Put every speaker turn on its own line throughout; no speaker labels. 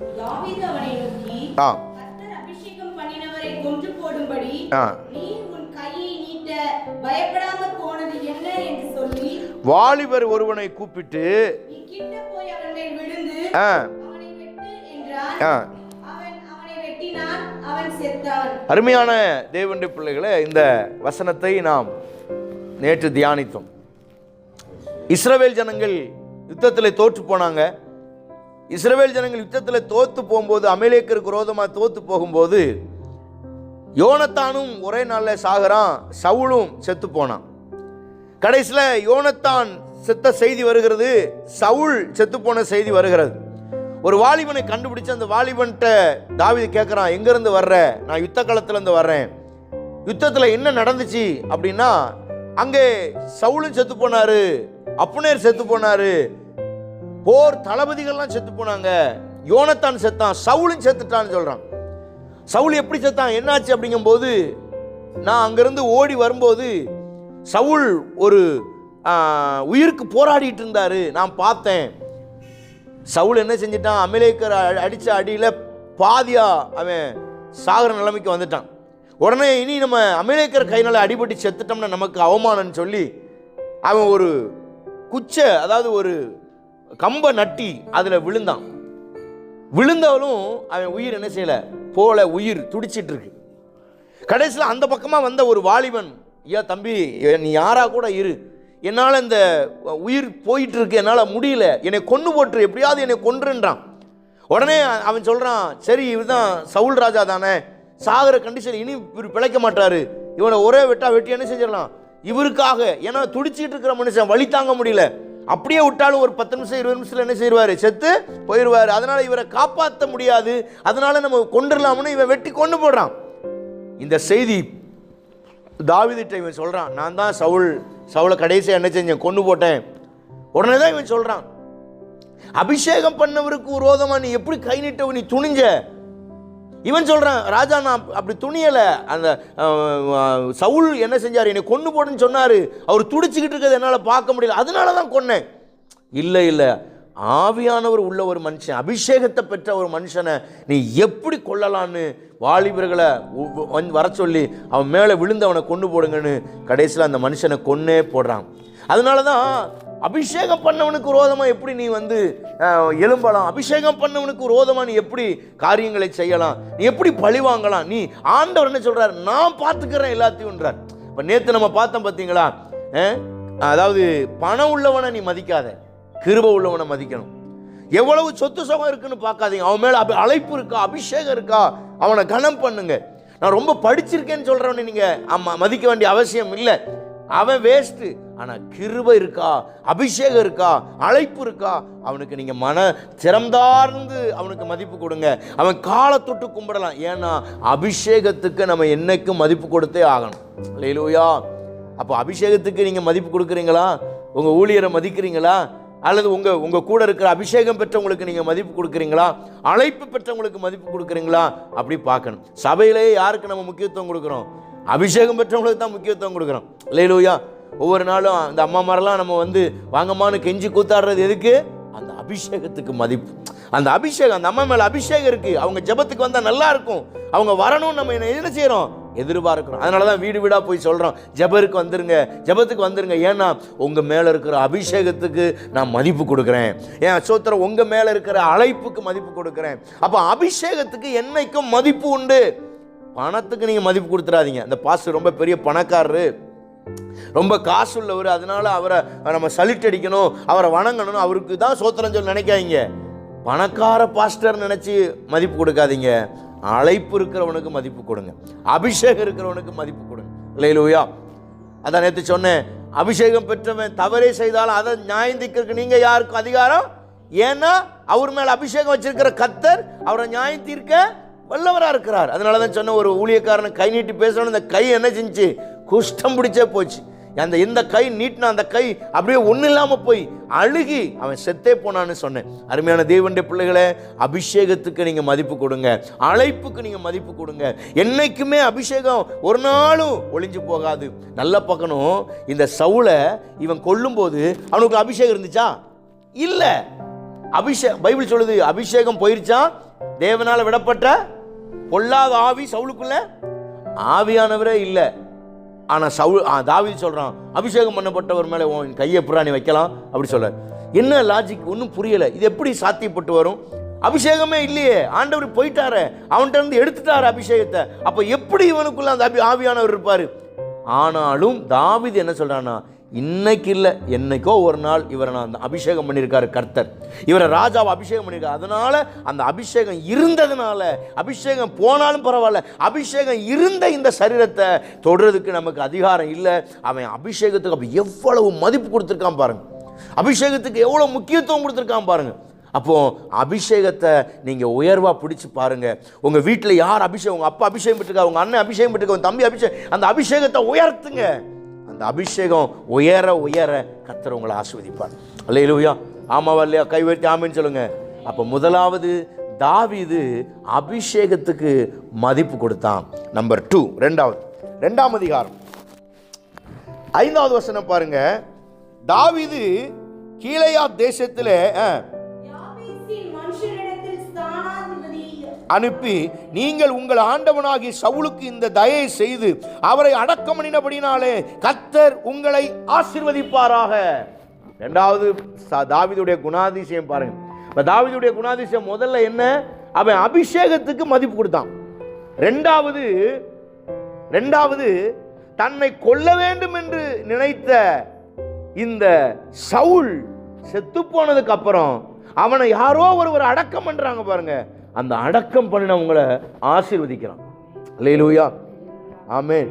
தாவீது அவனை நோக்கி, கர்த்தர் அபிஷேகம் பண்ணினவரை கொன்று போடும்படி நீ உன் கையை நீட்ட பயப்படாமல் போனது என்ன என்று சொல்லி
வாலிபர் ஒருவனை கூப்பிட்டு,
நீ கிட்ட போய் அவன் மேல் விழுந்து அவனை வெட்டு என்றான். அவனை வெட்டினான், அவன் செத்தான்.
அருமையான தேவனுடைய பிள்ளைகளே, இந்த வசனத்தை நாம் நேற்று தியானித்தோம். இஸ்ரவேல் ஜனங்கள் யுத்தத்தில் தோற்று போனாங்க. இஸ்ரவேல் ஜனங்கள் யுத்தத்தில் தோத்து போகும்போது, அமலேக்கருக்கு விரோதமாக தோத்து போகும்போது, யோனத்தானும் ஒரே நாளில் சாகிறான், சவுலும் செத்து போனான். கடைசியில் யோனத்தான் செத்த செய்தி வருகிறது, சவுல் செத்து போன செய்தி வருகிறது. ஒரு வாலிபனை கண்டுபிடிச்சு அந்த வாலிபன்கிட்ட தாவீது கேட்குறான், எங்கேருந்து வர்ற? நான் யுத்த களத்துலேருந்து வர்றேன். யுத்தத்தில் என்ன நடந்துச்சு அப்படின்னா, அங்கே சவுலும் செத்து போனாரு, அப்னேர் செத்து போனாரு, போர் தளபதிகள்லாம் செத்து போனாங்க, யோனத்தான் செத்தான், சவுலும் செத்துட்டான்னு சொல்கிறான். சவுல் எப்படி செத்தான், என்னாச்சு அப்படிங்கும்போது, நான் அங்கேருந்து ஓடி வரும்போது சவுல் ஒரு உயிருக்கு போராடிட்டு இருந்தாரு, நான் பார்த்தேன். சவுல் என்ன செஞ்சிட்டான், அமலேக்கர் அடித்த அடியில் பாதியா அவன் சாகர நிலைமைக்கு வந்துட்டான். உடனே இனி நம்ம அமலேக்கர் கையினால் அடிபட்டு செத்துட்டோம்னா நமக்கு அவமானம்னு சொல்லி அவன் ஒரு குச்சை, அதாவது ஒரு கம்பை நட்டி அதில் விழுந்தான். விழுந்தாலும் அவன் உயிர் என்ன செய்யலை, போல உயிர் துடிச்சிட்டு இருக்கு. கடைசியில் அந்த பக்கமாக வந்த ஒரு வாலிபன், ஐயா தம்பி, நீ யாரா கூட இரு, என்னால் இந்த உயிர் போயிட்டு இருக்கு, என்னால் முடியல, என்னை கொன்று போட்டுரு, எப்படியாவது என்னை கொன்றுன்றான். உடனே அவன் சொல்கிறான், சரி இவர்தான் சவுல் ராஜா தானே, சாகிற கண்டிஷன், இனி இவர் பிழைக்க மாட்டாரு, இவனை ஒரே வெட்டி என்ன செஞ்சிடலாம் இவருக்காக. ஏன்னா துடிச்சிட்டு இருக்கிற மனுஷன், வழி தாங்க முடியல, அப்படியே விட்டாலும் ஒரு 10 நிமிஷம் 20 நிமிஷத்தில் என்ன செய்வார், செத்து போயிடுவார். அதனால இவரை காப்பாற்ற முடியாது, அதனால நம்ம கொண்டுடலாம்னு இவன் வெட்டி கொண்டு போடுறான். இந்த செய்தி தாவீதுட்ட இவன் சொல்றான், நான் தான் சவுலை கடைசியாக என்ன செஞ்சேன், கொண்டு போட்டேன். உடனே தான் இவன் சொல்றான், அபிஷேகம் பண்ணவருக்கு விரோதமா நீ எப்படி கை நீட்ட, நீ துணிஞ்ச? இவன் சொல்றான், ராஜா நான் அப்படி துணியலை, அந்த சவுல் என்ன செஞ்சார், என்னை கொண்டு போடுன்னு சொன்னார், அவர் துடிச்சுக்கிட்டு இருக்கிறது என்னால் பார்க்க முடியல, அதனால தான் கொன்னேன். இல்லை இல்லை, ஆவியானவர் உள்ள ஒரு மனுஷன், அபிஷேகத்தை பெற்ற ஒரு மனுஷனை நீ எப்படி கொல்லலான்னு வாலிபர்களை வர சொல்லி அவன் மேலே விழுந்து அவனை கொண்டு போடுங்கன்னு கடைசியில் அந்த மனுஷனை கொன்னே போடுறான். அதனால தான் அபிஷேகம் பண்ணவனுக்கு விரோதமாக எப்படி நீ எழும்பலாம், அபிஷேகம் பண்ணவனுக்கு விரோதமாக நீ எப்படி காரியங்களை செய்யலாம், நீ எப்படி பழி வாங்கலாம், நீ ஆண்டவர் என்ன சொல்றார், நான் பார்த்துக்கிறேன் எல்லாத்தையும்ன்றார். இப்போ நேற்று நம்ம பார்த்தோம் பார்த்தீங்களா, அதாவது பணம் உள்ளவனை நீ மதிக்காத, கிருபை உள்ளவனை மதிக்கணும். எவ்வளவு சொத்து சுகம் இருக்குன்னு பார்க்காதீங்க, அவன் மேலே அழைப்பு இருக்கா, அபிஷேகம் இருக்கா, அவனை கனம் பண்ணுங்க. நான் ரொம்ப படிச்சிருக்கேன்னு சொல்றவனை நீங்க மதிக்க வேண்டிய அவசியம் இல்லை, அவன் வேஸ்ட். ஆனா கிருபை இருக்கா, அபிஷேகம் இருக்கா, அழைப்பு இருக்கா, அவனுக்கு நீங்க மன திறந்தார்ந்து அவனுக்கு மதிப்பு கொடுங்க. அவன் காலை தொட்டு கும்பிடலாம், ஏன்னா அபிஷேகத்துக்கு நம்ம என்னைக்கும் மதிப்பு கொடுத்தே ஆகணும். அல்லேலூயா. அப்போ அபிஷேகத்துக்கு நீங்க மதிப்பு கொடுக்குறீங்களா, உங்க ஊழியரை மதிக்கிறீங்களா, அல்லது உங்க கூட இருக்கிற அபிஷேகம் பெற்றவங்களுக்கு நீங்க மதிப்பு கொடுக்குறீங்களா, அழைப்பு பெற்றவங்களுக்கு மதிப்பு கொடுக்குறீங்களா, அப்படி பார்க்கணும். சபையிலேயே யாருக்கு நம்ம முக்கியத்துவம் கொடுக்குறோம், அபிஷேகம் பெற்றவங்களுக்கு தான் முக்கியத்துவம் கொடுக்குறோம். அல்லேலூயா. ஒவ்வொரு நாளும் அந்த அம்மா மாதிரிலாம் நம்ம வாங்கம்மான்னு கெஞ்சி கூத்தாடுறது எதுக்கு, அந்த அபிஷேகத்துக்கு மதிப்பு. அந்த அபிஷேகம், அந்த அம்மா மேல அபிஷேகம் இருக்கு, அவங்க ஜெபத்துக்கு வந்தா நல்லா இருக்கும், அவங்க வரணும், நம்ம என்ன செய்யறோம், எதிர்பார்க்கிறோம். அதனாலதான் வீடு வீடா போய் சொல்றோம், ஜெபத்துக்கு வந்துருங்க. ஏன்னா உங்க மேல இருக்கிற அபிஷேகத்துக்கு நான் மதிப்பு கொடுக்குறேன், ஏன் சோத்திரம், உங்க மேல இருக்கிற அழைப்புக்கு மதிப்பு கொடுக்குறேன். அப்ப அபிஷேகத்துக்கு என்னைக்கும் மதிப்பு உண்டு. பணத்துக்கு நீங்க மதிப்பு கொடுத்துடாதீங்க. அந்த பாஸ்டர் ரொம்ப பெரிய பணக்காரரு, ரொம்ப காசு உள்ளவர், அதனால அவரை நம்ம சலிட் அடிக்கணும், அவரை வணங்கணும், அவருக்கு தான் சோத்திரம் சொல்லி நினைக்காதீங்க. பணக்கார பாஸ்டர் நினைச்சு மதிப்பு கொடுக்காதீங்க. அழைப்பு இருக்கிறவனுக்கு மதிப்பு கொடுங்க, அபிஷேகம் இருக்கிறவனுக்கு மதிப்பு கொடுங்க. அல்லேலூயா. அதான் நேற்று சொன்னேன், அபிஷேகம் பெற்றவன் தவறே செய்தாலும் அதை நியாயந்தீர்க்க நீங்க யாருக்கும் அதிகாரம், ஏன்னா அவர் மேல அபிஷேகம் வச்சிருக்கிற கர்த்தர் அவரை நியாயம் தீர்க்க வல்லவரா இருக்கிறார். அதனாலதான் சொன்ன, ஒரு ஊழியக்காரனை கை நீட்டி பேசணும், இந்த கை என்ன செஞ்சு குஷ்டம் பிடிச்சே போச்சு. இந்த கை நீட்டின அந்த கை அப்படியே ஒன்றும் இல்லாமல் போய் அழுகி அவன் செத்தே போனான்னு சொன்னேன். அருமையான தேவனுடைய பிள்ளைகளே, அபிஷேகத்துக்கு நீங்கள் மதிப்பு கொடுங்க, அழைப்புக்கு நீங்கள் மதிப்பு கொடுங்க. என்னைக்குமே அபிஷேகம் ஒரு நாளும் ஒளிஞ்சு போகாது. நல்லா பார்க்கணும், இந்த சவுலை இவன் கொல்லும்போது அவனுக்கு அபிஷேகம் இருந்துச்சா? இல்லை. பைபிள் சொல்லுது அபிஷேகம் போயிருச்சா? தேவனால் விடப்பட்ட பொல்லாத ஆவி சவுலுக்குள்ள ஆவியானவரே இல்லை. ஆனால் தாவீது சொல்றான், அபிஷேகம் பண்ணப்பட்டவர் மேலே உன் கையை புறாணி வைக்கலாம் அப்படி சொல்ல. என்ன லாஜிக்? ஒன்றும் புரியலை. இது எப்படி சாத்தியப்பட்டு வரும்? அபிஷேகமே இல்லையே, ஆண்டவர் போயிட்டாரு, அவன்கிட்ட இருந்து எடுத்துட்டாரு அபிஷேகத்தை. அப்போ எப்படி இவனுக்குள்ள அந்த ஆவியானவர் இருப்பாரு? ஆனாலும் தாவீது என்ன சொல்றான்னா, இன்னைக்கு இல்லை என்னைக்கோ ஒரு நாள் இவரை நான் அபிஷேகம் பண்ணியிருக்காரு கர்த்தர், இவரை ராஜாவை அபிஷேகம் பண்ணியிருக்காரு. அதனால அந்த அபிஷேகம் இருந்ததுனால, அபிஷேகம் போனாலும் பரவாயில்ல, அபிஷேகம் இருந்த இந்த சரீரத்தை தொடுறதுக்கு நமக்கு அதிகாரம் இல்லை. அவன் அபிஷேகத்துக்கு அப்போ எவ்வளவு மதிப்பு கொடுத்துருக்கான் பாருங்க, அபிஷேகத்துக்கு எவ்வளோ முக்கியத்துவம் கொடுத்துருக்கான் பாருங்க. அப்போ அபிஷேகத்தை நீங்க உயர்வா பிடிச்சு பாருங்க. உங்க வீட்டில் யார் அபிஷேகம், உங்க அப்பா அபிஷேகம் பெற்றிருக்காரு, உங்க அண்ணன் அபிஷேகம் பெற்றிருக்காரு, உங்க தம்பி அபிஷேகம், அந்த அபிஷேகத்தை உயர்த்துங்க. அந்த அபிஷேகம் உயர உயர கர்த்தர் உங்களை ஆசீர்வதிப்பார். அல்லேலூயா. ஆமாவா இல்லையா? கை வைத்து ஆமென் சொல்லுங்க. அப்போ முதலாவது தாவீது அபிஷேகத்துக்கு மதிப்பு கொடுத்தான். நம்பர் 2, இரண்டாம் அதிகாரம் 5வது வசனம் பாருங்க. தாவீது கீலேயாத் தேசத்திலே அனுப்பி, நீங்கள் உங்கள் ஆண்டவனாகி சவுலுக்கு இந்த தயை செய்து அவரை அடக்கம் பண்ணினபடினாலே கர்த்தர் உங்களை ஆசீர்வதிப்பாராக. இரண்டாவது தாவீதுடைய குணாதிசயம் பாருங்க. இப்ப தாவீதுடைய குணாதிசயம் முதல்ல என்ன? அவன் அபிஷேகத்துக்கு மதிப்பு கொடுத்தான். இரண்டாவது தன்னை கொல்ல வேண்டும் என்று நினைத்த இந்த சவுல் செத்து போனதுக்கு அப்புறம் அவனை யாரோ ஒருவர் அடக்கம் பண்றாங்க பாருங்க, அந்த அடக்கம் பண்ணினவங்களை ஆசீர்வதிக்கிறான். அல்லேலூயா. ஆமென்.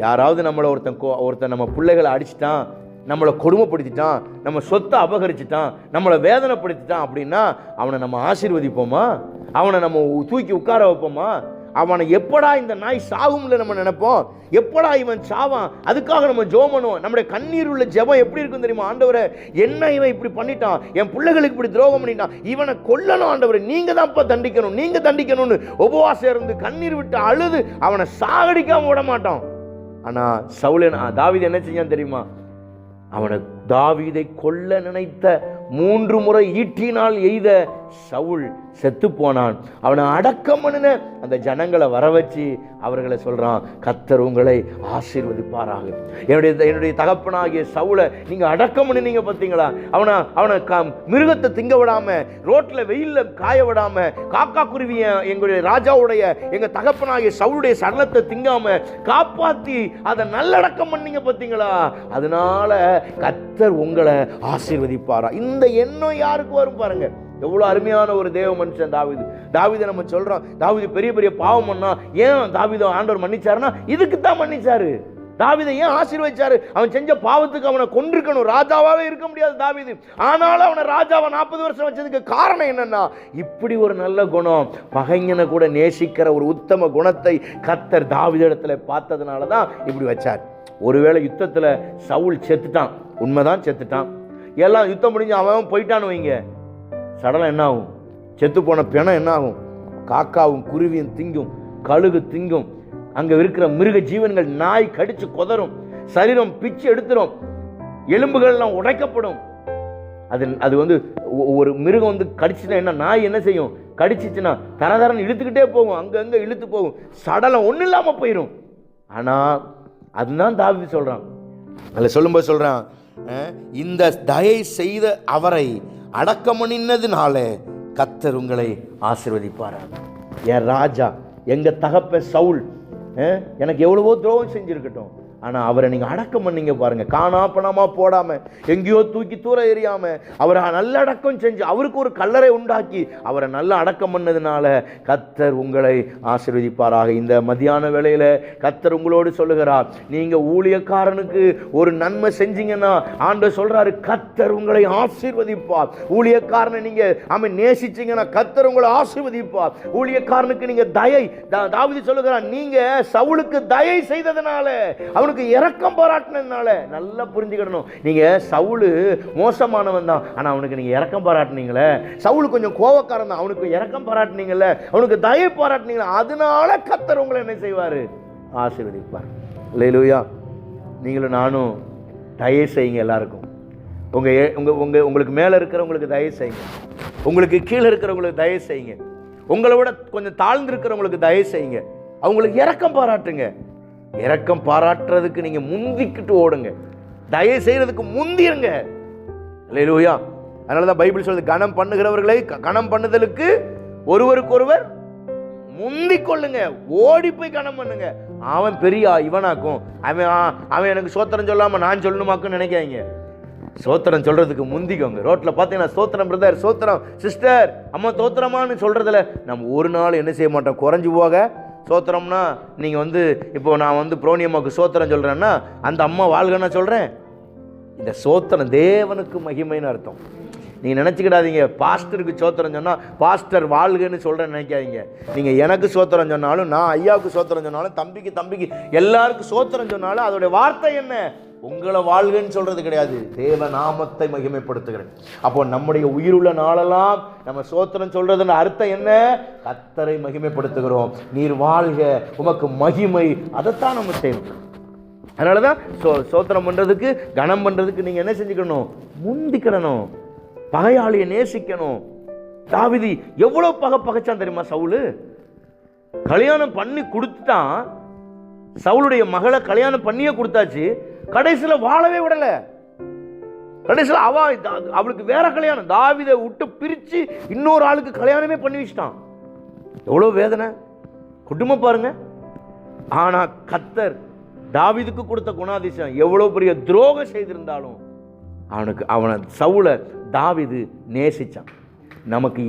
யாராவது நம்மளை ஒருத்தன் நம்ம பிள்ளைகளை அடிச்சிட்டான், நம்மளை கொடுமைப்படுத்திட்டான், நம்ம சொத்தை அபகரிச்சிட்டான், நம்மளை வேதனைப்படுத்திட்டான் அப்படின்னா அவனை நம்ம ஆசீர்வதிப்போமா? அவனை நம்ம தூக்கி உட்கார வைப்போமா? அவனை எப்படா இந்த நாய் சாகும்ல நம்ம நினைப்போம், எப்படா இவன் சாவான், அதுக்காக நம்ம ஜெபம் பண்ணுவோம். நம்முடைய கண்ணீர் உள்ள ஜெபம் எப்படி இருக்கும் தெரியுமா? ஆண்டவரே, என்ன இவன் இப்படி பண்ணிட்டான், என் பிள்ளைகளுக்கு இப்படி துரோகம் பண்ணிட்டான், இவனை கொல்லணும் ஆண்டவரே, நீங்க தான்ப்பா தண்டிக்கணும், நீங்க தண்டிக்கணும்னு உபவாசம் இருந்து கண்ணீர் விட்டு அழுது அவனை சாகடிக்காம விட மாட்டான். ஆனா தாவீது என்ன செஞ்சான் தெரியுமா? அவனை தாவீதை கொல்ல நினைத்த 3 முறை ஈட்டினால் எய்த சவுல் செத்து போனான். அவனை அடக்கம் பண்ணின அந்த ஜனங்களை வர வச்சு அவர்களை சொல்றான், கர்த்தர் உங்களை ஆசீர்வதிப்பாராக. என்னுடைய தகப்பனாகிய சவுலை நீங்க அடக்கம் பண்ணினீங்க பார்த்தீங்களா? அவனை மிருகத்தை திங்க விடாம, ரோட்ல வெயில்ல காய விடாம, காக்கா குருவிய எங்களுடைய ராஜாவுடைய எங்க தகப்பனாகிய சவுளுடைய சடலத்தை திங்காம காப்பாத்தி அதை நல்லடக்கம் பண்ணீங்க பார்த்தீங்களா? அதனால கர்த்தர் உங்களை ஆசீர்வதிப்பாரா. இந்த எண்ணம் யாருக்கு வரும் பாருங்க. எவ்வளவு அருமையான ஒரு தேவ மனுஷன் தாவீது. நம்ம சொல்றோம் தாவீது பெரிய பெரிய பாவம் பண்ணா, ஏன் தாவீது ஆண்டவர் மன்னிச்சாருன்னா இதுக்கு தான் மன்னிச்சாரு. தாவீதை ஏன் ஆசீர்வதிச்சாரு? அவன் செஞ்ச பாவத்துக்கு அவனை கொன்றிருக்கணும், ராஜாவாவே இருக்க முடியாது தாவீது. ஆனாலும் அவனை ராஜாவை 40 வருஷம் வச்சதுக்கு காரணம் என்னன்னா, இப்படி ஒரு நல்ல குணம், பகைஞனை கூட நேசிக்கிற ஒரு உத்தம குணத்தை கர்த்தர் தாவீதிடத்துல பார்த்ததுனால தான் இப்படி வச்சார். ஒருவேளை யுத்தத்துல சவுல் செத்துட்டான், உண்மைதான் செத்துட்டான், எல்லாம் யுத்தம் முடிஞ்சு அவன் போயிட்டான்னு வைங்க, சடலம் என்ன ஆகும்? செத்து போன பிணம் என்ன ஆகும்? காக்காவும் குருவியும் திங்கும், கழுகு திங்கும், அங்க இருக்கிற மிருக ஜீவன்கள் நாய் கடிச்சு கொதரும், சரீரம் பிச்சு எடுத்துரும், எலும்புகள் எல்லாம் உடைக்கப்படும். அது ஒரு மிருகம் கடிச்சுன்னா என்ன, நாய் என்ன செய்யும்? கடிச்சிச்சுன்னா தரதரன்னு இழுத்துக்கிட்டே போகும், அங்கங்க இழுத்து போகும், சடலம் ஒன்றும் இல்லாம போயிடும். ஆனா அதுதான் தாவீது சொல்றான். அதில் சொல்லும்போது சொல்றான், இந்த தயை செய்த அவரை அடக்கம் பண்ணினதுனால கர்த்தர் உங்களை ஆசீர்வதிப்பாராக. என் ராஜா, எங்க தகப்ப சவுல் எனக்கு எவ்வளவோ துரோகம் செஞ்சிருக்கட்டும், ஆனால் அவரை நீங்கள் அடக்கம் பண்ணீங்க பாருங்க, காணா பணமாக போடாமல், எங்கேயோ தூக்கி தூர எறியாமல், அவரை நல்ல அடக்கம் செஞ்சு அவருக்கு ஒரு கல்லறை உண்டாக்கி அவரை நல்ல அடக்கம் பண்ணதுனால கர்த்தர் உங்களை ஆசீர்வதிப்பாராக. இந்த மத்தியான வேளையில் கர்த்தர் உங்களோடு சொல்லுகிறார், நீங்கள் ஊழியக்காரனுக்கு ஒரு நன்மை செஞ்சீங்கன்னா ஆண்டவர் சொல்றாரு, கர்த்தர் உங்களை ஆசீர்வதிப்பார். ஊழியக்காரனை நீங்கள் நேசிச்சீங்கன்னா கர்த்தர் உங்களை ஆசீர்வதிப்பார். ஊழியக்காரனுக்கு நீங்கள் தயை, தாவீது சொல்லுகிறார், நீங்கள் சவுலுக்கு தயை செய்ததுனால, அவனுக்கு இரக்கம் பாராட்டினதுனால, நல்லா புரிஞ்சுக்கணும், நீங்க சவுலு மோசமானவன் தான், ஆனா அவனுக்கு நீங்க இரக்கம் பாராட்டினீங்களே, சவுலு கொஞ்சம் கோபக்காரன் தான், அவனுக்கு இரக்கம் பாராட்டினீங்கல்ல, அவனுக்கு தயை பாராட்டினீங்களே, அதனால கர்த்தர் உங்களை என்ன செய்வாரு? ஆசீர்வதிப்பார். அல்லேலூயா. நீங்களும் நானும் தயை செய்யுங்க. எல்லாருக்கும் உங்களுக்கு மேல இருக்கிறவங்களுக்கு தயை செய்யுங்க, உங்களுக்கு கீழே இருக்கிறவங்களுக்கு தயை செய்யுங்க. உங்களை விட கொஞ்சம் தாழ்ந்திருக்கிறவங்களுக்கு தயவு செய்யுங்க, அவங்களுக்கு இரக்கம் பாராட்டுங்க. இரக்கம் பாராட்டுறதுக்கு நீங்க முந்திக்கிட்டு ஓடுங்க, தயவு செய்யறதுக்கு முந்திருங்க. அல்லேலூயா. அதனாலதான் பைபிள் சொல்லுது, கனம் பண்ணுகிறவர்களை கனம் பண்ணுதலுக்கு ஒருவருக்கொருவர் முந்திக் கொள்ளுங்க, ஓடி போய் கனம் பண்ணுங்க. அவன் பெரிய இவனாக்கும், அவன் எனக்கு சோத்திரம் சொல்லாம நான் சொல்லணுமாக்குன்னு நினைக்காங்க. சோத்திரம் சொல்றதுக்கு முந்திக்கோங்க. ரோட்ல பார்த்தீங்கன்னா சோத்திரம் பிரதர், சோத்திரம் சிஸ்டர், அம்மா தோத்திரமான்னு சொல்றதுல நம்ம ஒரு நாள் என்ன செய்ய மாட்டோம், குறைஞ்சு போக. சோத்திரம்னா நீங்க இப்போ நான் புரோனியம்மாவுக்கு சோத்திரம் சொல்றேன்னா அந்த அம்மா வாழ்கன்னா சொல்றேன். இந்த சோத்திரம் தேவனுக்கு மகிமைன்னு அர்த்தம். நீங்க நினைச்சுக்கிடாதீங்க பாஸ்டருக்கு சோத்திரம் சொன்னா பாஸ்டர் வாழ்கன்னு சொல்றேன்னு நினைக்காதீங்க. நீங்க எனக்கு சோத்திரம் சொன்னாலும், நான் ஐயாவுக்கு சோத்திரம் சொன்னாலும், தம்பிக்கு எல்லாருக்கும் சோத்திரம் சொன்னாலும் அதோடைய வார்த்தை என்ன, உங்களை வாழ்கன்னு சொல்றது கிடையாது, தேவ நாமத்தை மகிமைப்படுத்துகிறேன். அப்போ நம்முடைய உயிருள்ள நாளெல்லாம் நம்ம சோத்திரம் சொல்றதுன்னு அர்த்தம் என்ன, கர்த்தரை மகிமைப்படுத்துகிறோம். நீர் வாழ்க, உமக்கு மகிமை, அதைத்தான் நம்ம செய்யணும். அதனாலதான் சோத்திரம் பண்றதுக்கு கனம் பண்றதுக்கு நீங்க என்ன செஞ்சுக்கணும், முந்திக்கிடணும், பகையாளியை நேசிக்கணும். தாவீது எவ்வளவு பகைச்சான் தெரியுமா? சவுலு கல்யாணம் பண்ணி கொடுத்துட்டான், சவுளுடைய மகளை கல்யாணம் பண்ணியே கொடுத்தாச்சு, கடைசியில வாழவே விடல. கடைசியில அவளுக்கு வேற கல்யாணம், தாவீதை விட்டு பிரிச்சு இன்னொரு ஆளுக்கு கல்யாணமே பண்ணி வச்சிட்டான். எவ்வளவு வேதனை, குடும்பம் பாருங்க. ஆனா கர்த்தர் தாவீதுக்கு கொடுத்த குணாதிசயம், எவ்வளவு பெரிய துரோகம் செய்திருந்தாலும் அவனை சவுலை தாவீது நேசிச்சான். நமக்கு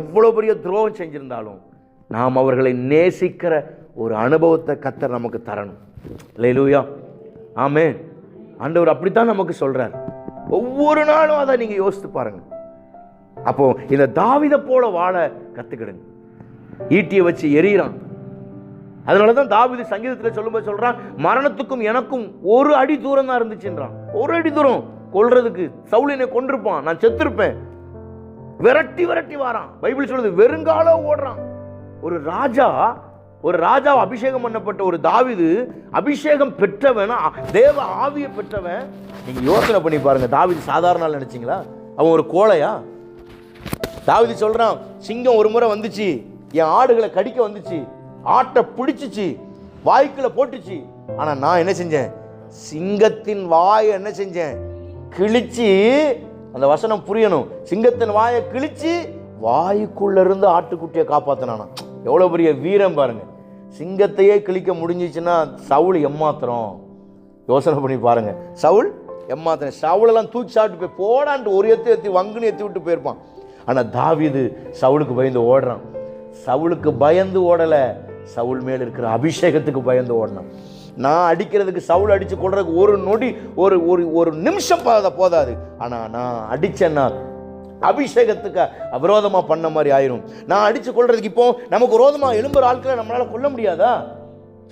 எவ்வளவு பெரிய துரோகம் செஞ்சிருந்தாலும் நாம் அவர்களை நேசிக்கிற ஒரு அனுபவத்தை கர்த்தர் நமக்கு தரணும். அல்லேலூயா, ஆமென். ஆண்டவர் அப்படித்தான் நமக்கு சொல்றார். ஒவ்வொரு நாளும் அதை நீங்க யோசித்து பாருங்க. அப்போ இந்த தாவீதை போல வாழ கத்துக்கிடுங்க. ஈட்டியை வச்சு எறிகிறான். அதனாலதான் தாவீது சங்கீதத்தில் சொல்லும்போது சொல்றான், மரணத்துக்கும் எனக்கும் ஒரு அடி தூரம் தான் இருந்துச்சுன்றான். ஒரு அடி தூரம் கொல்றதுக்கு சவுலினை கொண்டிருப்பான், நான் செத்திருப்பேன். விரட்டி வாரான். பைபிள் சொல்லுது வெறுங்கால ஓடுறான். ஒரு ராஜா அபிஷேகம் பண்ணப்பட்ட ஒரு தாவீது, அபிஷேகம் பெற்றவன், தேவ ஆவியை பெற்றவன். நீங்க யோசனை பண்ணி பாருங்க, தாவீது சாதாரண ஆள் நினைச்சீங்களா? அவன் ஒரு கோழையா? தாவீது சொல்றான், சிங்கம் ஒரு முறை வந்துச்சு, என் ஆடுகளை கடிக்க வந்துச்சு, ஆட்டை பிடிச்சிச்சு, வாய்க்குள்ள போட்டுச்சு. ஆனா நான் என்ன செஞ்சேன், சிங்கத்தின் வாயை என்ன செஞ்சேன், கிழிச்சு. அந்த வசனம் புரியணும். சிங்கத்தின் வாயை கிழிச்சு வாய்க்குள்ள இருந்து ஆட்டுக்குட்டியை காப்பாத்தினானா. எவ்வளவு பெரிய வீரம் பாருங்க. சிங்கத்தையே கிழிக்க முடிஞ்சிச்சுன்னா சவுல் எம்மாத்திரம். யோசனை பண்ணி பாருங்க, சவுல் எம்மாத்திரம். சவுலெல்லாம் தூக்கி சாப்பிட்டு போய் போடான்ட்டு ஒரு எத்தி வங்குன்னு எத்தி விட்டு போயிருப்பான். ஆனா தாவீது சவுலுக்கு பயந்து ஓடுறான். சவுலுக்கு பயந்து ஓடல, சவுல் மேல் இருக்கிற அபிஷேகத்துக்கு பயந்து ஓடணும். நான் அடிக்கிறதுக்கு, சவுல் அடிச்சு கொள்றதுக்கு ஒரு நொடி, ஒரு நிமிஷம் போதாது. ஆனா நான் அடிச்சேன்னா அபிஷேகத்துக்கு அவிரோதமா பண்ண மாதிரி ஆயிரும். நான் அடிச்சு கொள்றதுக்கு இப்போ நமக்கு விரோதமா எழும்புற ஆட்களை நம்மளால கொல்ல முடியாதா?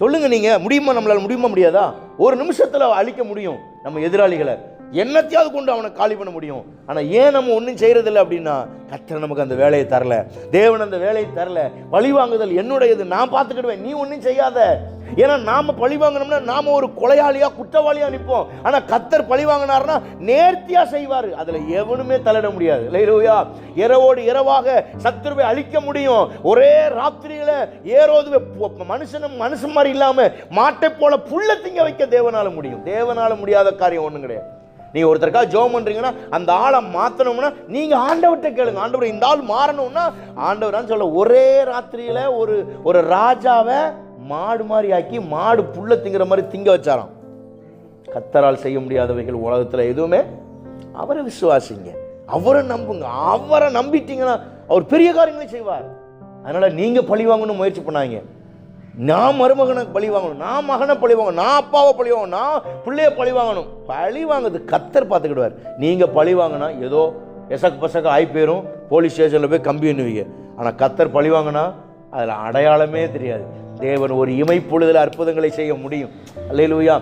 சொல்லுங்க, நீங்க முடியுமா? நம்மளால முடியாதா? ஒரு நிமிஷத்துல அழிக்க முடியும் நம்ம எதிராளிகளை, என்னத்தையாவது கொண்டு அவனை காலி பண்ண முடியும். ஆனா ஏன் நம்ம ஒன்றும் செய்யறதில்லை அப்படின்னா, கர்த்தர் நமக்கு அந்த வேலையை தரல, தேவன் அந்த வேலையை தரல. பழி வாங்குதல் என்னுடையது, நான் பார்த்துக்கிடுவேன், நீ ஒன்றும் செய்யாத. ஏன்னா நாம பழி வாங்கினோம்னா நாம ஒரு கொலையாளியா குற்றவாளியா நிற்போம். ஆனா கர்த்தர் பழி வாங்கினார்னா நேர்த்தியா செய்வாரு, அதுல எவனுமே தலையிட முடியாது. அல்லேலூயா. இரவோடு இரவாக சத்துருவை அழிக்க முடியும். ஒரே ராத்திரியில ஏரோது மனுஷன் மாதிரி இல்லாம மாட்டை போல புல்ல திங்க வைக்க தேவனால முடியும். தேவனால முடியாத காரியம் ஒண்ணும் கிடையாது. நீங்க ஒருத்தருக்காக ஜெபம் பண்றீங்கன்னா அந்த ஆளை மாத்தணும்னா நீங்க ஆண்டவர்கிட்ட கேளுங்க. ஆண்டவர் இந்த ஆள் மாறணும்னா ஆண்டவர் சொல்ல, ஒரே ராத்திரியில ஒரு ராஜாவை மாடு மாதிரி ஆக்கி மாடு புல்ல திங்கிற மாதிரி திங்க வச்சாராம். கர்த்தரால் செய்ய முடியாதவைகள் உலகத்துல எதுவுமே. அவரை விசுவாசிங்க, அவரை நம்புங்க. அவரை நம்பிட்டீங்கன்னா அவர் பெரிய காரியங்களை செய்வார். அதனால நீங்க பழி வாங்கணும் முயற்சி பண்ணாங்க. நான் மருமகனை பழி வாங்கணும், நான் மகனை பழி வாங்கணும், நான் அப்பாவை பழி வாங்கணும், நான் பிள்ளைய பழி வாங்கணும். பழி வாங்குறது கர்த்தர் பார்த்துக்கிடுவார். நீங்க பழி வாங்கினா ஏதோ எசக்கு பசக்கு ஆகி போயிரும், போலீஸ் ஸ்டேஷன்ல போய் கம்பி எண்ணுவீங்க. ஆனா கர்த்தர் பழி வாங்கினா அதுல அடையாளமே தெரியாது. தேவன் ஒரு இமைப்பொழுதில் அற்புதங்களை செய்ய முடியும். அல்லேலூயா.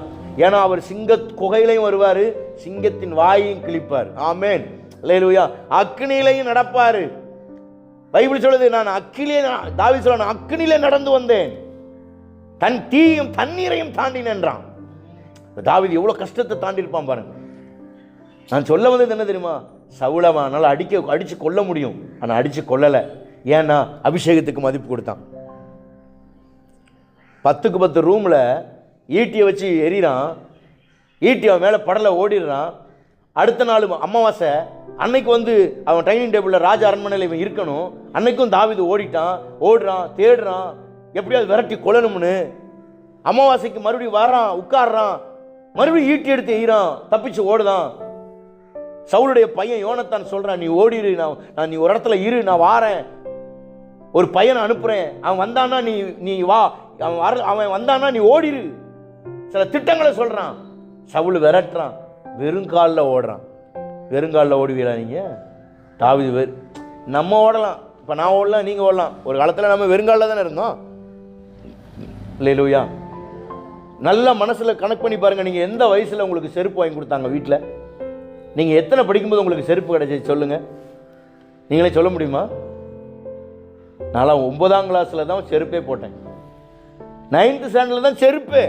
ஏன்னா அவர் சிங்க குகையிலையும் வருவாரு, சிங்கத்தின் வாயையும் கிழிப்பார். ஆமென். அல்லேலூயா. அக்னியிலையும் நடப்பாரு. பைபிள் சொல்லுது, நான் தாவீது சொல்ல, நான் அக்னியிலே நடந்து வந்தேன், தன் தீயும் தண்ணீரையும் தாண்டி நின்றான். தாவீது எவ்வளவு கஷ்டத்தை தாண்டி இருப்பான் பாருங்க. நான் சொல்ல வந்தது என்ன தெரியுமா, சவுலவனால அடிச்சு கொல்ல முடியும், ஆனா அடிச்சு கொல்லல. ஏன்னா அபிஷேகத்துக்கு மதிப்பு கொடுத்தான். 10க்கு 10 ரூமில் ஈட்டியை வச்சு எறிகிறான், ஈட்டி அவன் மேலே படலை ஓடிடுறான். அடுத்த நாள் அமாவாசை அன்னைக்கு அவன் டைனிங் டேபிளில் ராஜ அரண்மனையில் இவன் இருக்கணும். அன்னைக்கும் தாவீது ஓடுறான், தேடுறான், எப்படியாவது விரட்டி கொல்லணும்னு. அமாவாசைக்கு மறுபடியும் வரான், உட்காடுறான், மறுபடியும் ஈட்டி எடுத்து எய்கிறான், தப்பிச்சு ஓடுதான். சவுளுடைய பையன் யோனத்தான் சொல்கிறான், நீ ஓடிரு, நான் நீ ஒரு இடத்துல இரு, நான் வாரேன், ஒரு பையனை அனுப்புகிறேன், அவன் வந்தானா நீ வா, அவன் வந்தானா நீ ஓடிரு. சில திட்டங்களை சொல்கிறான். சவுல் விரட்டுறான், வெறுங்காலில் ஓடுறான். வெறுங்காலில் ஓடுவீங்களா நீங்கள்? தாவீது நம்ம ஓடலாம், இப்போ நான் ஓடலாம், நீங்கள் ஓடலாம். ஒரு காலத்தில் நம்ம வெறுங்காலில் தானே இருந்தோம். அல்லேலூயா. நல்ல மனசில் கணக்கு பண்ணி பாருங்கள். நீங்கள் எந்த வயசில் உங்களுக்கு செருப்பு வாங்கி கொடுத்தாங்க வீட்டில்? நீங்கள் எத்தனை படிக்கும்போது உங்களுக்கு செருப்பு கிடைச்சி சொல்லுங்கள், நீங்களே சொல்ல முடியுமா? நான் 9ஆம் கிளாஸில் தான் செருப்பே போட்டேன். 9th ஸ்டாண்டர்டில் தான் செருப்பு.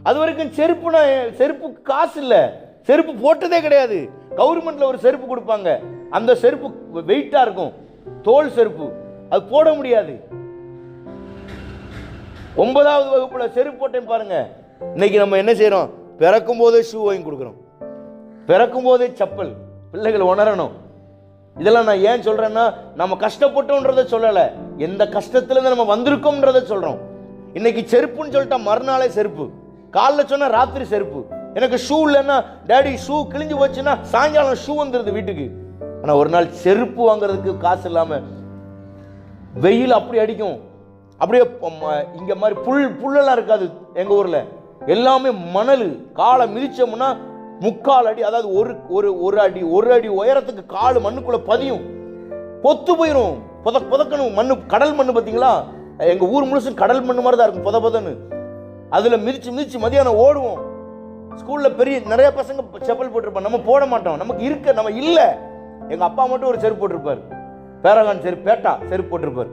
அது வரைக்கும் செருப்பு காசு இல்லை, செருப்பு போட்டதே கிடையாது. கவர்மெண்ட்ல ஒரு செருப்பு கொடுப்பாங்க, அந்த செருப்பு வெயிட்டா இருக்கும், தோல் செருப்பு, அது போட முடியாது. 9வது வகுப்புல செருப்பு போட்டேன் பாருங்க. இன்னைக்கு நம்ம என்ன செய்யறோம்? பிறக்கும் போதே ஷூ வாங்கி கொடுக்குறோம், பிறக்கும் போதே செப்பல். பிள்ளைகள் உணரணும். இதெல்லாம் நான் ஏன் சொல்றேன்னா, நம்ம கஷ்டப்பட்டோன்றதை சொல்லலை, எந்த கஷ்டத்துல நம்ம வந்திருக்கோம்ன்றதை சொல்றோம். இன்னைக்கு செருப்புன்னு சொல்லிட்டா மறுநாளே செருப்பு, காலைல சொன்னா ராத்திரி செருப்பு. எனக்கு ஷூ இல்லைன்னா, டேடி ஷூ கிழிஞ்சு போச்சுன்னா சாயங்காலம் ஷூ வந்துடுது வீட்டுக்கு. ஆனால் ஒரு நாள் செருப்பு வாங்குறதுக்கு காசு இல்லாமல், வெயில் அப்படி அடிக்கும், அப்படியே இங்கே மாதிரி புல்லெல்லாம் இருக்காது எங்கள் ஊரில், எல்லாமே மணல். காலை மிதிச்சோம்னா 3/4 அடி, அதாவது ஒரு அடி உயரத்துக்கு காலு மண்ணுக்குள்ளே பதியும், பொத்து போயிடும், புதக்கணும். மண்ணு, கடல் மண்ணு பார்த்தீங்களா? எங்கள் ஊர் முழுசும் கடல் மண்ணு மாதிரி தான் இருக்கும், புதன்னு. அதில் மிதிச்சு மதியானம் ஓடுவோம். ஸ்கூலில் நிறைய பசங்க செப்பல் போட்டிருப்பாங்க, நம்ம போட மாட்டோம், நமக்கு நம்ம இல்லை. எங்கள் அப்பா மட்டும் ஒரு செருப்பு போட்டிருப்பார், பேரகான் செருப்பு, பேட்டா செருப்பு போட்டிருப்பார்.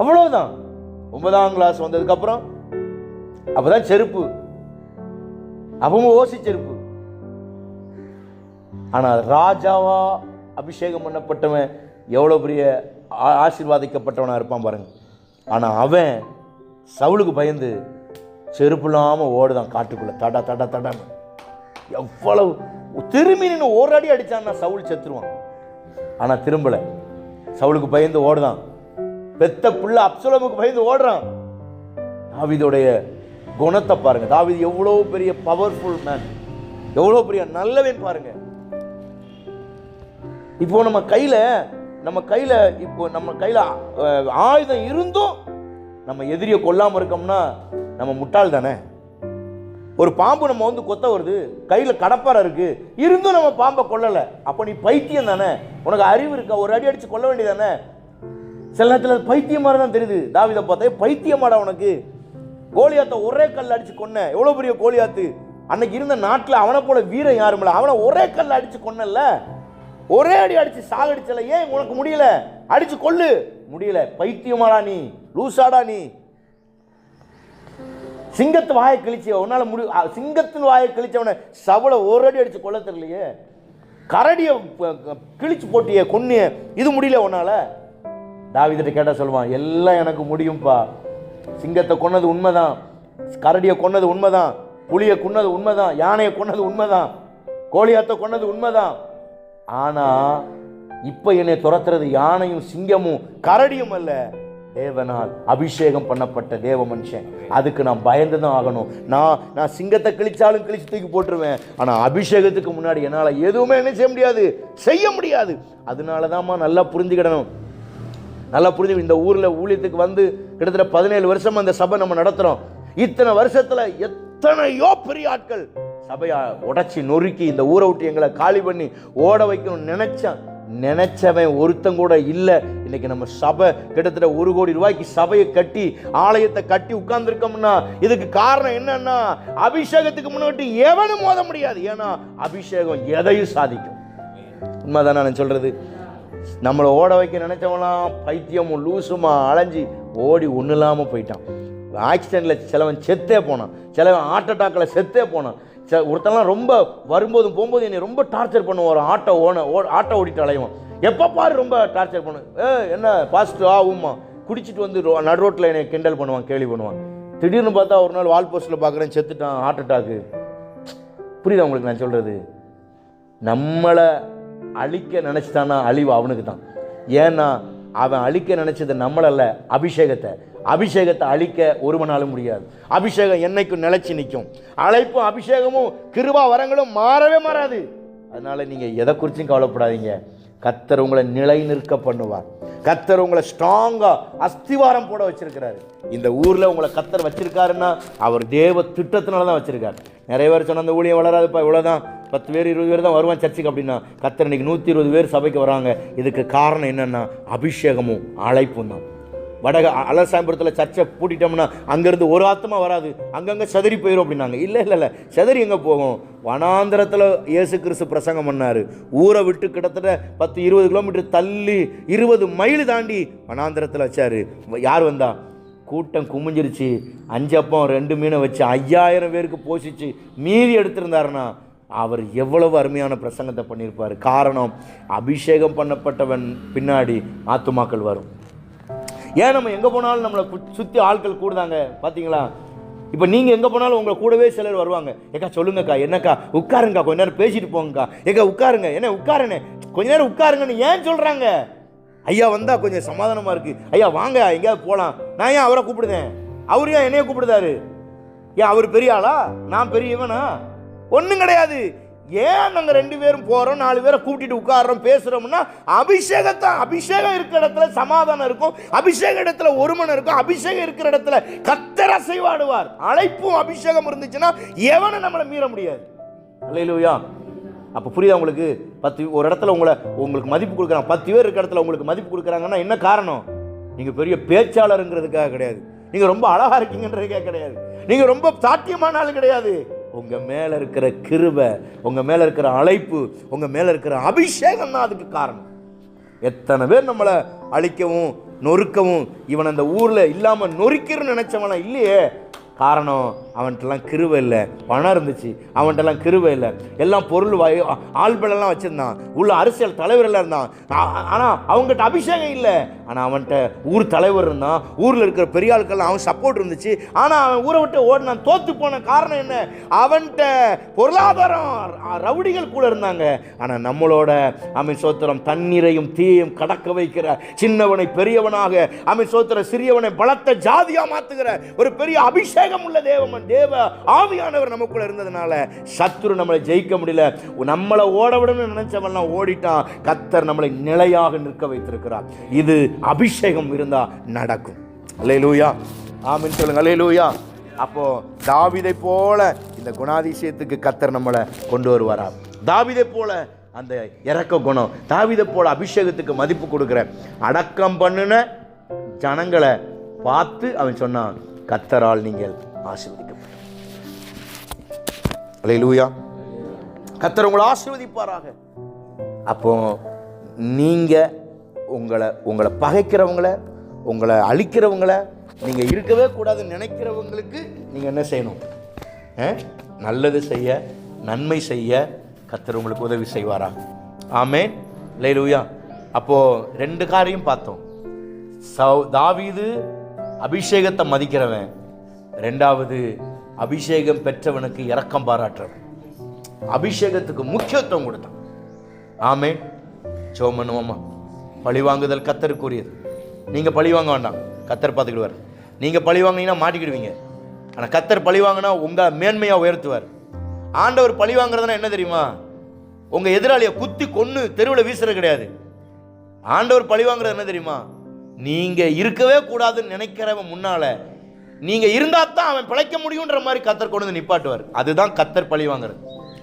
அவ்வளவுதான். 9ஆம் கிளாஸ் வந்ததுக்கப்புறம் அப்பதான் செருப்பு, அப்பவும் ஓசி செருப்பு. ஆனால் ராஜாவா அபிஷேகம் பண்ணப்பட்டவன் எவ்வளோ பெரிய ஆசீர்வாதிக்கப்பட்டவனா இருப்பான் பாருங்க. ஆனால் அவன் சவுலுக்கு பயந்து செருப்பு இல்லாமல் ஓடுதான் காட்டுக்குள்ள, தடான்னு. எவ்வளவு திரும்பி நின்று ஒரு அடி அடிச்சான்னா சவுல் செத்துருவான். ஆனால் திரும்பலை, சவுலுக்கு பயந்து ஓடுதான். பெத்த பிள்ளை அப்சலோமுக்கு பயந்து ஓடுறான். தாவீதுடைய குணத்தை பாருங்க. தாவீது எவ்வளோ பெரிய பவர்ஃபுல் மேன், எவ்வளோ பெரிய நல்லவன் பாருங்க. இப்போ நம்ம கையில் ஆயுதம் இருந்தும் நம்ம எதிரியை கொல்லாமல் இருக்கோம்னா நம்ம முட்டாள் தானே. ஒரு பாம்பு நம்ம கொத்த வருது, கையில் கடப்பாரை இருக்கு, இருந்தும் நம்ம பாம்பை கொல்லலை, அப்போ நீ பைத்தியம் தானே. உனக்கு அறிவு இருக்கா? ஒரு அடி அடிச்சு கொல்ல வேண்டியதானே. சில நேரத்தில் பைத்தியம் மாதிரி தான் தெரியுது. தாவீதை பார்த்தா பைத்தியமாடா உனக்கு. கோலியாத்தை ஒரே கல் அடிச்சு கொன்ன, எவ்வளோ பெரிய கோலியாத்து. அன்னைக்கு இருந்த நாட்டில் அவனை போல வீரன் யாரும் இல்லை. அவனை ஒரே கல் அடிச்சு கொன்னல, ஒரே அடி அடிச்சு சாகடிச்சல. ஏன் உனக்கு முடியல? அடிச்சு கொல்லு, முடியல. பைத்தியமாடா நீ, லூசாடா நீ. சிங்கத்து வாயை கிழிச்சிய உன்னால சிங்கத்தின் வாயை கிழிச்சவனை சவலை ஒரு அடி அடிச்சு கொல்ல தெரியலையே. கரடியை கிழிச்சு போட்டிய கொன்னிய, இது முடியல உன்னால. தாவீதுட்ட கேட்டா சொல்லுவான், எல்லாம் எனக்கு முடியும்பா. சிங்கத்தை கொன்னது உண்மைதான், கரடியை கொன்னது உண்மைதான், புலியை கொன்னது உண்மைதான், யானையை கொன்னது உண்மைதான், கோலியாத்தை கொன்னது உண்மைதான். ஆனா இப்ப என்னை துரத்துறது யானையும் சிங்கமும் கரடியும் அல்ல, தேவனால் அபிஷேகம் பண்ணப்பட்ட தேவ மனுஷன். அதுக்கு நான் பயந்து தான் ஆகணும். நான் சிங்கத்தை கிழிச்சாலும் கிழிச்சு தூக்கி போட்டுருவேன். ஆனா அபிஷேகத்துக்கு முன்னாடி என்னால எதுவுமே என்ன செய்ய முடியாது. அதனாலதான்மா நல்லா புரிஞ்சுக்கிடணும். நல்லா புரிஞ்சு, இந்த ஊர்ல ஊழியத்துக்கு வந்து கிட்டத்தட்ட 17 வருஷமா இந்த சபை நம்ம நடத்துறோம். இத்தனை வருஷத்துல எத்தனையோ பெரிய ஆட்கள் சபையை உடைச்சி நொறுக்கி இந்த ஊரை விட்டு எங்களை காலி பண்ணி ஓட வைக்கணும்னு நினைச்சவன் ஒருத்தன் கூட இல்லை. இன்னைக்கு நம்ம சபை கிட்டத்தட்ட 1 கோடி ரூபாய்க்கு சபையை கட்டி ஆலயத்தை கட்டி உட்கார்ந்துருக்கோம்னா இதுக்கு காரணம் என்னன்னா, அபிஷேகத்துக்கு முன்னாடி எவனும் மோத முடியாது. ஏன்னா அபிஷேகம் எதையும் சாதிக்கும். உண்மைதான் நான் சொல்றது. நம்மளை ஓட வைக்க நினைச்சவங்களாம் பைத்தியமும் லூசுமா அலைஞ்சி ஓடி ஒன்றும் இல்லாமல் போயிட்டான். ஆக்சிடென்ட்ல சிலவன் செத்தே போனான், சிலவன் ஹார்ட் அட்டாக்ல செத்தே போனான், ஒருத்தெல்லாம் ரொம்ப வரும்போதும் போகும்போது என்னை ரொம்ப டார்ச்சர் பண்ணுவான். ஆட்டோ ஓடிட்டு அலைவான். எப்போ பாரு ரொம்ப டார்ச்சர் பண்ணுவேன். என்ன பாஸ்ட்டு ஆகும்மா குடிச்சிட்டு வந்து நடு ரோட்டில் என்னை கிண்டல் பண்ணுவான், கேலி பண்ணுவான். திடீர்னு பார்த்தா ஒரு நாள் வால் போஸ்ட்டில் பார்க்குறேன், செத்துட்டான், ஹார்ட் அட்டாக்கு. புரியுதா உங்களுக்கு நான் சொல்கிறது? நம்மளை அழிக்க நினச்சிட்டான்னா அழிவு அவனுக்கு தான். ஏன்னா அவன் அழிக்க நினச்சது நம்மளல்ல, அபிஷேகத்தை அழிக்க ஒருவனாலும் முடியாது. அபிஷேகம் என்னைக்கும் நிலைச்சி நிற்கும். அழைப்பும் அபிஷேகமும் கிருபா வரங்களும் மாறவே மாறாது. அதனால நீங்கள் எதை குறிச்சும் கவலைப்படாதீங்க. கர்த்தர் உங்களை நிலை நிற்க பண்ணுவார். கர்த்தர் உங்களை ஸ்ட்ராங்கா அஸ்திவாரம் போட வச்சிருக்கிறாரு. இந்த ஊர்ல உங்களை கர்த்தர் வச்சிருக்காருன்னா அவர் தேவ திட்டத்தினால தான் வச்சிருக்காரு. நிறைய பேர் சொன்ன அந்த ஊழியம் வளராதுப்பா, இவ்வளோதான் 10 பேர் 20 பேர் தான் வருவான் சர்ச்சுக்கு அப்படின்னா, கர்த்தர் இன்னைக்கு 120 பேர் சபைக்கு வராங்க. இதுக்கு காரணம் என்னன்னா அபிஷேகமும் அழைப்பும் தான். அலசாயபுரத்தில் சர்ச்சை பூட்டிட்டோம்னா அங்கேருந்து ஒரு ஆத்மா வராது, அங்கங்கே செதறி போயிடும் அப்படின்னாங்க. இல்லை, செதறி எங்கே போகும்? வனாந்திரத்தில் இயேசு கிறிஸ்து பிரசங்கம் பண்ணார். ஊரை விட்டு கிட்டத்தட்ட 10-20 கிலோமீட்டர் தள்ளி 20 மைல் தாண்டி வனாந்திரத்தில் வச்சார். யார் வந்தா? கூட்டம் குமிஞ்சிருச்சு. 5 அப்பம் 2 மீனை வச்சு 5000 பேருக்கு போஷிச்சு மீதி எடுத்திருந்தாருன்னா அவர் எவ்வளவு அருமையான பிரசங்கத்தை பண்ணியிருப்பார். காரணம், அபிஷேகம் பண்ணப்பட்டவன் பின்னாடி ஆத்துமாக்கள் வரும். ஏன் நம்ம எங்கே போனாலும் நம்மளை சுற்றி ஆட்கள் கூடுதாங்க பார்த்தீங்களா? இப்போ நீங்கள் எங்கே போனாலும் உங்களை கூடவே சிலர் வருவாங்க. ஏக்கா சொல்லுங்கக்கா, என்னக்கா உட்காருங்கக்கா, கொஞ்ச நேரம் பேசிட்டு போங்கக்கா, ஏக்கா உட்காருங்க, என்ன உட்காருன்னு கொஞ்ச நேரம் உட்காருங்கன்னு ஏன் சொல்கிறாங்க? ஐயா வந்தால் கொஞ்சம் சமாதானமாக இருக்குது, ஐயா வாங்க எங்கேயாவது போகலாம். நான் ஏன் அவரை கூப்பிடுதேன், அவர் ஏன் என்னைய கூப்பிடுதாரு? ஏன் அவர் பெரிய ஆளா, நான் பெரியவனா? ஒன்றும் கிடையாது. ஏன் நாங்கள் 2 பேரும் போகிறோம், 4 பேரை கூட்டிட்டு உட்காரோம் பேசுகிறோம்னா அபிஷேகம் இருக்கிற இடத்துல சமாதானம் இருக்கும், அபிஷேக இடத்துல ஒருமனம் இருக்கும், அபிஷேகம் இருக்கிற இடத்துல கர்த்தர் அசைவாடுவார். அழைப்பும் அபிஷேகம் இருந்துச்சுன்னா எவனை நம்மளை மீற முடியாது. அல்லேலூயா. அப்போ புரியுதா உங்களுக்கு? ஒரு இடத்துல உங்களுக்கு மதிப்பு கொடுக்குறாங்க, 10 பேர் இருக்கிற இடத்துல உங்களுக்கு மதிப்பு கொடுக்குறாங்கன்னா என்ன காரணம்? நீங்கள் பெரிய பேச்சாளருங்கிறதுக்காக கிடையாது, நீங்கள் ரொம்ப அழகாக இருக்கீங்கன்றதுக்காக கிடையாது, நீங்கள் ரொம்ப சாத்தியமான ஆள் கிடையாது. உங்கள் மேலே இருக்கிற கிருபை, உங்கள் மேலே இருக்கிற அழைப்பு, உங்கள் மேலே இருக்கிற அபிஷேகம் தான் அதுக்கு காரணம். எத்தனை பேர் நம்மளை அழிக்கவும் நொறுக்கவும் இவன் அந்த ஊரில் இல்லாமல் நொறுக்கிறன்னு நினச்சவனா இல்லையே. காரணம், அவன்கிட்டலாம் கிருபை இல்லை. பணம் இருந்துச்சு, அவன்கிட்டலாம் கிருபை இல்லை. எல்லாம் பொருள் ஆள்பெல்லாம் வச்சுருந்தான், உள்ள அரசியல் தலைவரெல்லாம் இருந்தான், ஆனால் அவங்ககிட்ட அபிஷேகம் இல்லை. ஆனால் அவன்கிட்ட ஊர் தலைவர் இருந்தான், ஊரில் இருக்கிற பெரிய ஆட்கள்லாம் அவன் சப்போர்ட் இருந்துச்சு. ஆனால் அவன் ஊரை விட்டு ஓடினான், தோற்று போன காரணம் என்ன? அவன்கிட்ட பொருளாதாரம், ரவுடிகள் கூட இருந்தாங்க. ஆனால் நம்மளோட அவன் சோத்திரம் தண்ணீரையும் தீயையும் கடக்க வைக்கிற, சின்னவனை பெரியவனாக, அவன் சோத்திர சிறியவனை பலத்த ஜாதியாக மாற்றுகிற ஒரு பெரிய அபிஷேகம் உள்ள தேவ ஆவியானவர் நமக்குள்ள இருந்ததுனால சத்துரு நம்மளை ஜெயிக்க முடியல. நம்மளை ஓட விடணும்னு நினைச்சவெல்லாம் ஓடிட்டான். கர்த்தர் நம்மளை நிலையாக நிற்க வைத்திருக்கிறார். இது அபிஷேகம் இருந்தா நடக்கும். அல்லேலூயா, ஆமென் சொல்லுங்க. அல்லேலூயா. அப்போ தாவீதை போல இந்த குணாதிசயத்துக்கு கர்த்தர் நம்மளை கொண்டு வருவாரா? தாவீதை போல அந்த இரக்க குணம், தாவீதை போல அபிஷேகத்துக்கு மதிப்பு கொடுக்கிற, அடக்கம் பண்ணின ஜனங்களை பார்த்து அவன் சொன்னான், கர்த்தரால் நீங்கள் ஆசீர்வதிக்கப்பட்ட. அல்லேலூயா. கர்த்தர் உங்களை ஆசீர்வதிப்பாராக. அப்போ நீங்க உங்களை பகைக்கிறவங்கள, உங்களை அழிக்கிறவங்கள, நீங்க இருக்கவே கூடாதுன்னு நினைக்கிறவங்களுக்கு நீங்க என்ன செய்யணும்? நல்லது செய்ய, நன்மை செய்ய கர்த்தர் உங்களுக்கு உதவி செய்வாரா? ஆமென். அல்லேலூயா. அப்போ 2 காரியம் பார்த்தோம். தாவீது அபிஷேகத்தை மதிக்கிறவன், 2வது அபிஷேகம் பெற்றவனுக்கு இரக்கம் பாராட்டுறவன். அபிஷேகத்துக்கு முக்கியத்துவம் கொடுத்தான். ஆமென். ஜெபம் பண்ணுவோமா? பழிவாங்குதல் கர்த்தருக்குரியது. நீங்க பழி வாங்க வேண்டாம், கர்த்தர் பார்த்துக்கிடுவார். நீங்க பழி வாங்கினீங்கன்னா மாட்டிக்கிடுவீங்க. ஆனால் கர்த்தர் பழி வாங்கினா உங்க மேன்மையா உயர்த்துவார். ஆண்டவர் பழி வாங்குறதுனா என்ன தெரியுமா? உங்க எதிராளியை குத்தி கொன்னு தெருவில் வீசுறது கிடையாது. ஆண்டவர் பழி வாங்குறது என்ன தெரியுமா? நீங்க இருக்கவே கூடாதுன்னு நினைக்கிறவன் முன்னால நீங்க இருந்தா தான் அவன் பிழைக்க முடியுன்ற மாதிரி கர்த்தர் கொண்டு வந்து நிப்பாட்டுவார். அதுதான் கர்த்தர் பழி வாங்குறது.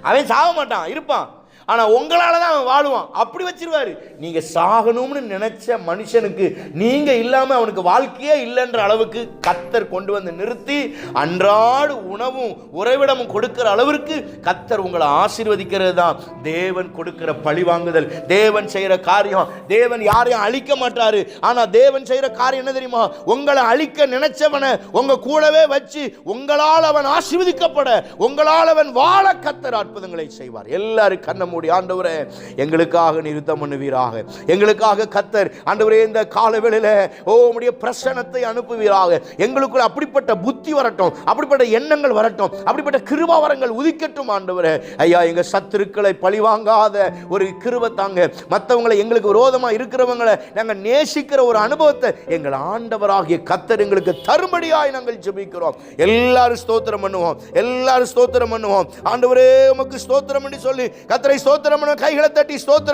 அவன் சாக மாட்டான், இருப்பான். ஆனா உங்களால தான் அவன் வாழுவான். அப்படி வச்சிருவாரு. நீங்க சாகணும்னு நினைச்ச மனுஷனுக்கு நீங்க இல்லாம அவனுக்கு வாழ்க்கையே இல்லைன்ற அளவுக்கு கர்த்தர் கொண்டு வந்து நிறுத்தி அன்றாடு உணவும் உறைவிடமும் கொடுக்கிற அளவிற்கு கர்த்தர் உங்களை ஆசீர்வதிக்கிறது தான் தேவன் கொடுக்கிற பழிவாங்குதல். தேவன் செய்யற காரியம். தேவன் யாரையும் அழிக்க மாட்டாரு. ஆனா தேவன் செய்யற காரியம் என்ன தெரியுமா? உங்களை அழிக்க நினைச்சவனை உங்க கூடவே வச்சு உங்களால் அவன் ஆசீர்வதிக்கப்பட, உங்களால் அவன் வாழ கர்த்தர் அற்புதங்களை செய்வார். எல்லாரும் கண்ண மூடி, ஆண்டவரே எங்களுக்காக நிறுத்தம் பண்ணுவீராக, எங்களுக்காக கர்த்தர் ஆண்டவரே இந்த காலவேளையில உம்முடைய பிரசன்னத்தை அனுப்புவீராக. எங்களுக்குள்ள அப்படிப்பட்ட புத்தி வரட்டும், அப்படிப்பட்ட எண்ணங்கள் வரட்டும், அப்படிப்பட்ட கிருபாவரங்கள் உதிக்கட்டும் ஆண்டவரே. ஐயா, எங்க சத்துருக்களை பழிவாங்காத ஒரு கிருபை தாங்க. மற்றவங்களை எங்களுக்கு விரோதமா இருக்கிறவங்களை நாங்கள் நேசிக்கிற ஒரு அனுபவத்தை எங்கள் ஆண்டவராகிய கர்த்தர் எங்களுக்கு தரும்படியாய் நாங்கள் ஜெபிக்கிறோம். எல்லாரும் ஸ்தோத்திரம் பண்ணுவோம், எல்லாரும் ஸ்தோத்திரம் பண்ணுவோம். ஆண்டவரே உமக்கு ஸ்தோத்திரம் என்று சொல்லி கர்த்தரை ஸ்தோத்திரம் பண்ண கைகளை தட்டி ஸ்தோத்திரம்